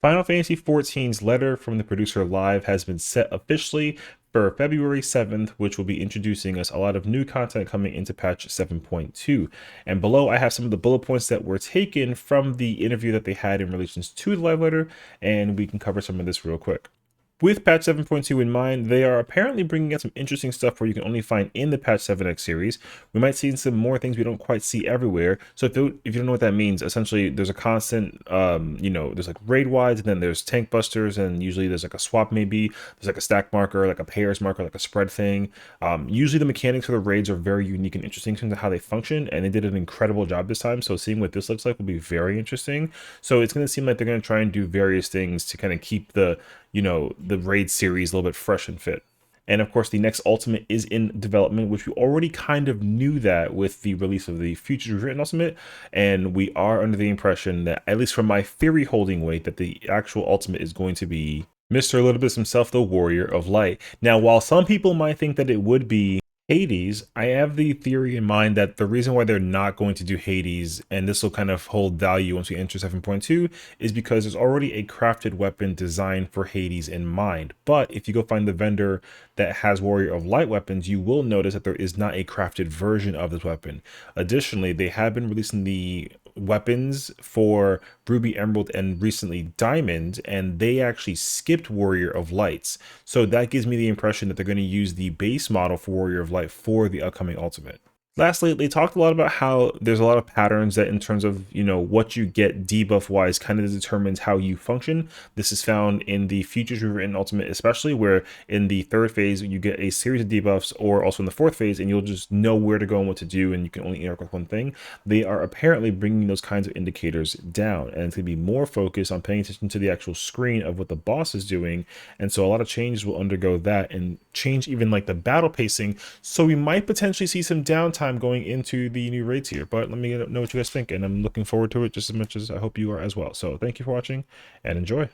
Final Fantasy XIV's letter from the producer live has been set officially for February 7th, which will be introducing us a lot of new content coming into patch 7.2. And below, I have some of the bullet points that were taken from the interview that they had in relation to the live letter, and we can cover some of this real quick. With patch 7.2 in mind, they are apparently bringing out some interesting stuff where you can only find in the patch 7x series. We might see some more things we don't quite see everywhere. So if you don't know what that means, essentially there's a constant, there's like raid wides, and then there's tank busters, and usually there's like a swap maybe. There's like a stack marker, like a pairs marker, like a spread thing. Usually the mechanics for the raids are very unique and interesting in terms of how they function, and they did an incredible job this time. So seeing what this looks like will be very interesting. So it's going to seem like they're going to try and do various things to kind of keep the raid series a little bit fresh and fit. And of course, the next ultimate is in development, which we already kind of knew that with the release of the Futures Rewritten Ultimate. And we are under the impression that, at least from my theory holding weight, that the actual ultimate is going to be Mr. Elidibus himself, the Warrior of Light. Now, while some people might think that it would be Hades, I have the theory in mind that the reason why they're not going to do Hades, and this will kind of hold value once we enter 7.2, is because there's already a crafted weapon designed for Hades in mind. But if you go find the vendor that has Warrior of Light weapons, you will notice that there is not a crafted version of this weapon. Additionally, they have been releasing the weapons for Ruby, Emerald, and recently Diamond, and they actually skipped Warrior of Lights. So that gives me the impression that they're going to use the base model for Warrior of Light for the upcoming Ultimate. Lastly, they talked a lot about how there's a lot of patterns that, in terms of, what you get debuff wise, kind of determines how you function. This is found in the Futures Rewritten Ultimate, especially, where in the third phase you get a series of debuffs, or also in the fourth phase, and you'll just know where to go and what to do, and you can only interact with one thing. They are apparently bringing those kinds of indicators down, and it's going to be more focused on paying attention to the actual screen of what the boss is doing. And so a lot of changes will undergo that, and change even like the battle pacing. So we might potentially see some downtime going into the new raids here, but let me know what you guys think, and I'm looking forward to it just as much as I hope you are as well. So thank you for watching, and enjoy.